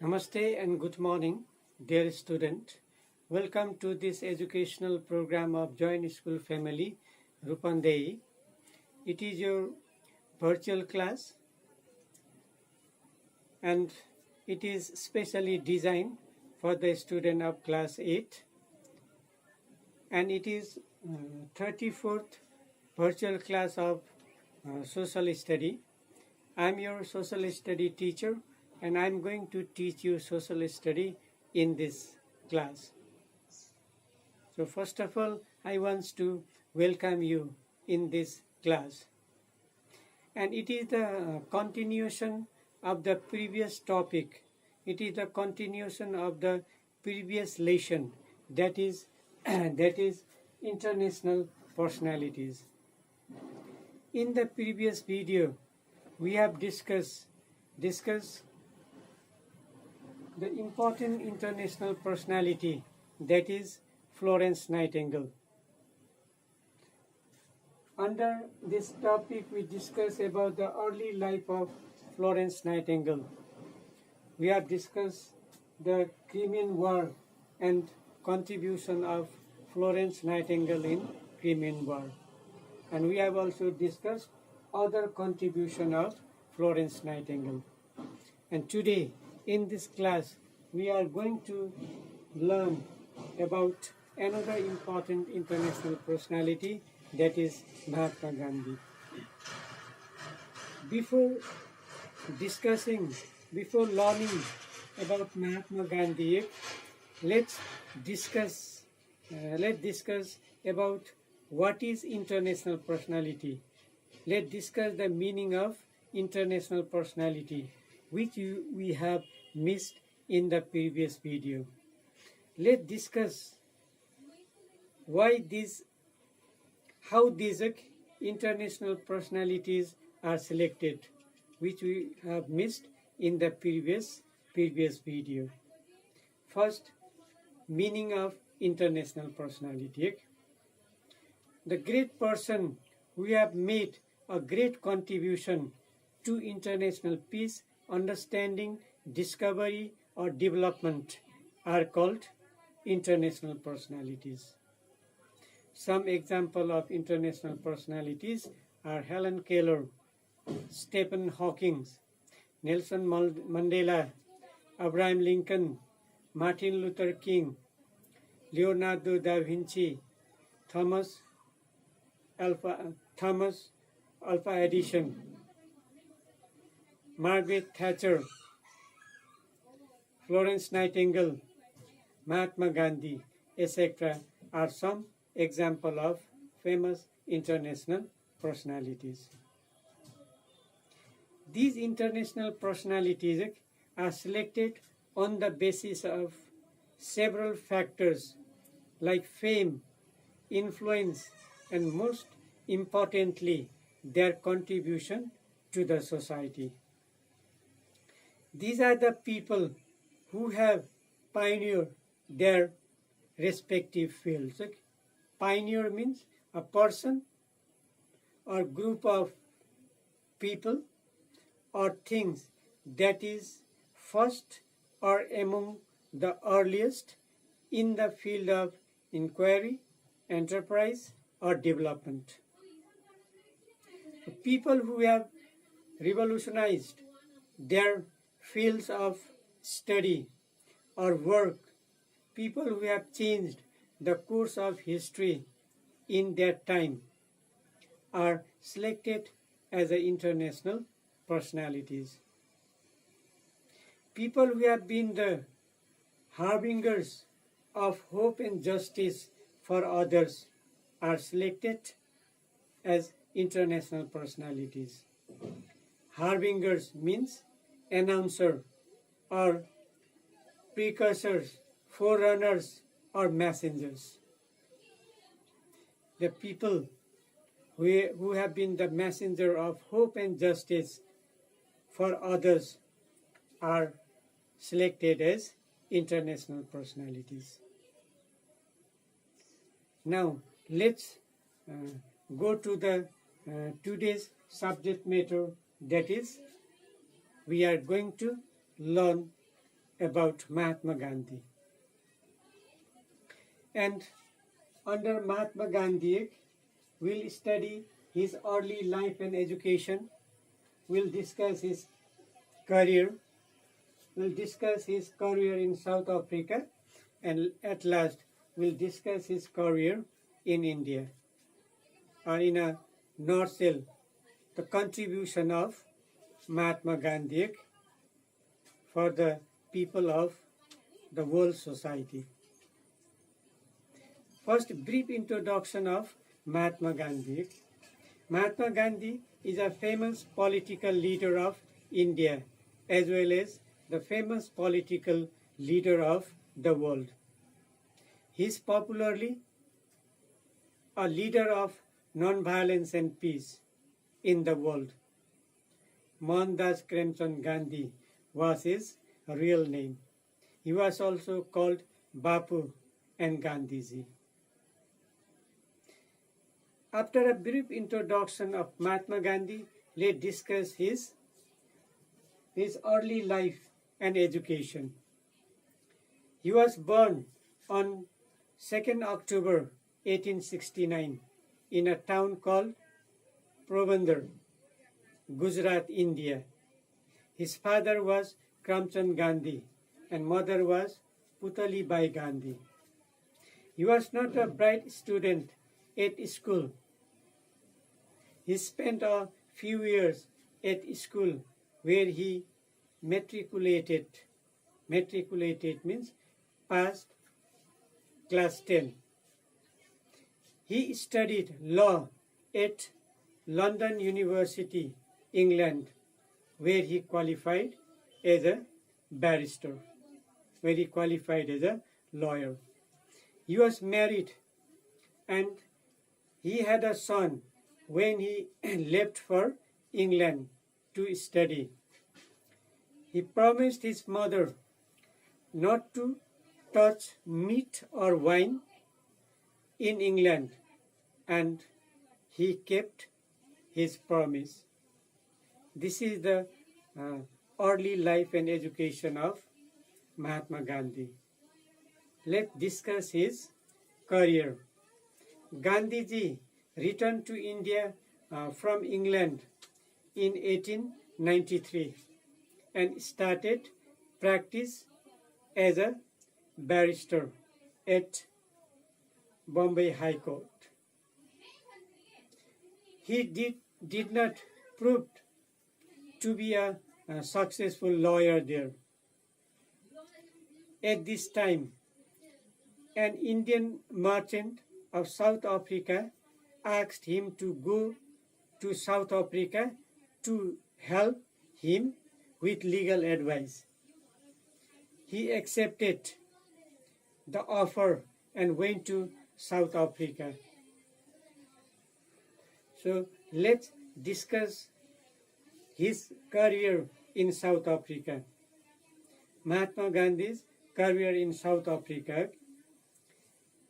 Namaste and good morning, dear student. Welcome to this educational program of Joint School Family, Rupandehi. It is your virtual class and it is specially designed for the student of class 8 and it is 34th virtual class of social study. I am your social study teacher and I am going to teach you social study in this class. So first of all, I want to welcome you in this class. And it is the continuation of the previous topic. It is the continuation of the previous lesson, that is international personalities. In the previous video, we have discussed the important international personality, that is Florence Nightingale. Under this topic, we discuss about the early life of Florence Nightingale. We have discussed the Crimean War and contribution of Florence Nightingale in Crimean War. And we have also discussed other contribution of Florence Nightingale. And today, in this class, we are going to learn about another important international personality, that is Mahatma Gandhi. Before learning about Mahatma Gandhi, let's discuss about what is international personality. Let's discuss the meaning of international personality, which we have missed in the previous video. Let's discuss how these international personalities are selected, which we have missed in the previous video. First, meaning of international personality. The great person who have made a great contribution to international peace, understanding, discovery or development are called international personalities. Some example of international personalities are Helen Keller, Stephen Hawking, Nelson Mandela, Abraham Lincoln, Martin Luther King, Leonardo da Vinci, Thomas Alva Edison, Margaret Thatcher, Florence Nightingale, Mahatma Gandhi, etc. are some example of famous international personalities. These international personalities are selected on the basis of several factors like fame, influence, and most importantly, their contribution to the society. These are the people who have pioneered their respective fields. Pioneer means a person or group of people or things that is first or among the earliest in the field of inquiry, enterprise, or development. People who have revolutionized their fields of study or work, people who have changed the course of history in their time are selected as international personalities. People who have been the harbingers of hope and justice for others are selected as international personalities. Harbingers means announcer or precursors, forerunners or messengers. The people who have been the messenger of hope and justice for others are selected as international personalities. Now let's go to the today's subject matter, that is we are going to learn about Mahatma Gandhi. And under Mahatma Gandhi, we'll study his early life and education, we'll discuss his career, we'll discuss his career in South Africa, and at last we'll discuss his career in India. Or in a nutshell, the contribution of Mahatma Gandhi for the people of the world society. First, brief introduction of Mahatma Gandhi. Mahatma Gandhi is a famous political leader of India as well as the famous political leader of the world. He is popularly a leader of non-violence and peace in the world. Mohandas Karamchand Gandhi was his real name. He was also called Bapu and Gandhiji. After a brief introduction of Mahatma Gandhi, let's discuss his early life and education. He was born on 2nd October 1869 in a town called Porbandar, Gujarat, India. His father was Karamchand Gandhi and mother was Putali Bai Gandhi. He was not a bright student at school. He spent a few years at school where he matriculated. Matriculated means passed class 10. He studied law at London University, England, where he qualified as a barrister, where he qualified as a lawyer. He was married and he had a son when he left for England to study. He promised his mother not to touch meat or wine in England, and he kept his promise. This is the early life and education of Mahatma Gandhi. Let's discuss his career. Gandhiji returned to India from England in 1893 and started practice as a barrister at Bombay High Court. He did not prove to be a successful lawyer there. At this time, an Indian merchant of South Africa asked him to go to South Africa to help him with legal advice. He accepted the offer and went to South Africa. So let's discuss his career in South Africa. Mahatma Gandhi's career in South Africa.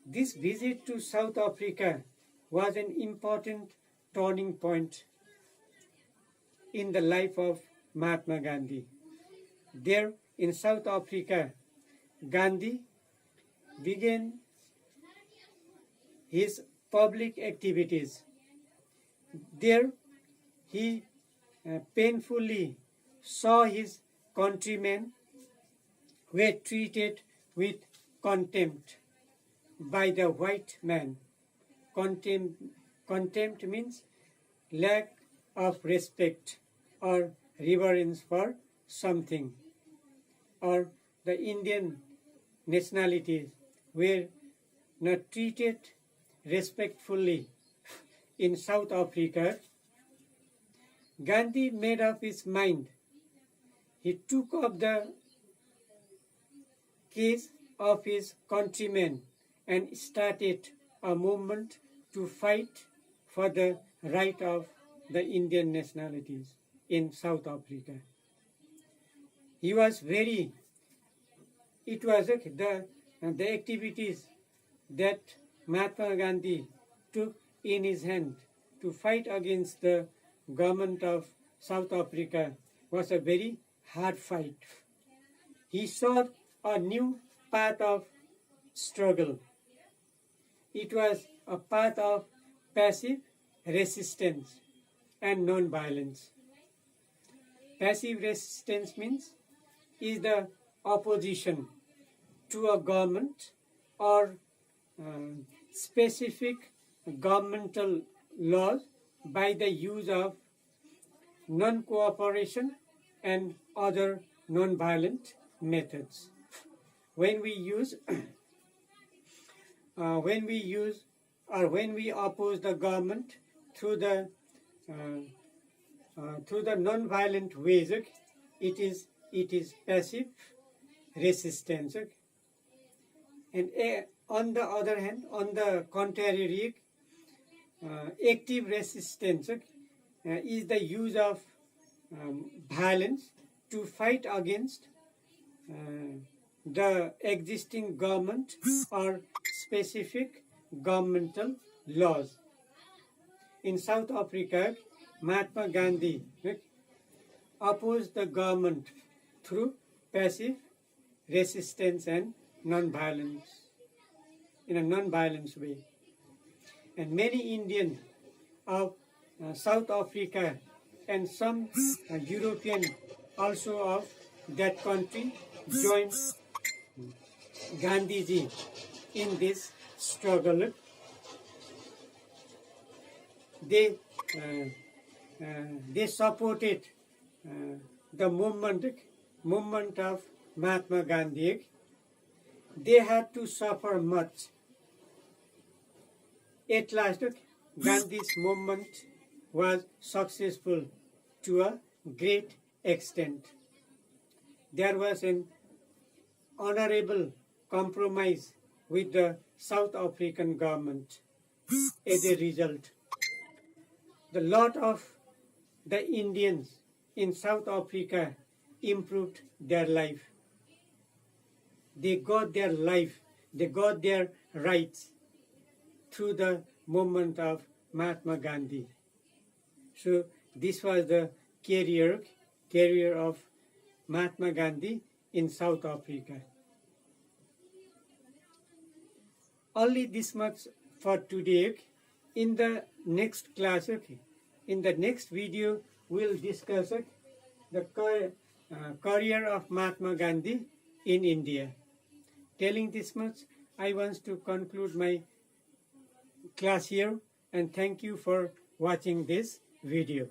This visit to South Africa was an important turning point in the life of Mahatma Gandhi. There in South Africa, Gandhi began his public activities. There he painfully saw his countrymen were treated with contempt by the white man. Contempt means lack of respect or reverence for something. Or the Indian nationalities were not treated respectfully in South Africa. Gandhi made up his mind. He took up the case of his countrymen and started a movement to fight for the right of the Indian nationalities in South Africa. It was the activities that Mahatma Gandhi took in his hand to fight against the government of South Africa was a very hard fight. he saw a new path of struggle. It was a path of passive resistance and non-violence. Passive resistance means is the opposition to a government or specific governmental laws by the use of non-cooperation and other non-violent methods. When we use when we oppose the government through the non-violent ways, it is passive resistance. And on the other hand, on the contrary, active resistance is the use of violence to fight against the existing government or specific governmental laws. In South Africa, Mahatma Gandhi opposed the government through passive resistance and non-violence, in a non-violence way. And many Indians of South Africa and some European also of that country joined Gandhiji in this struggle. They supported the movement of Mahatma Gandhi. They had to suffer much. At last, Gandhi's movement was successful to a great extent. There was an honorable compromise with the South African government. As a result, the lot of the Indians in South Africa improved their life. They got their life, they got their rights through the movement of Mahatma Gandhi. So this was the career of Mahatma Gandhi in South Africa. Only this much for today. In the next class, in the next video, we'll discuss the career of Mahatma Gandhi in India. Telling this much, I want to conclude my class here, and thank you for watching this video.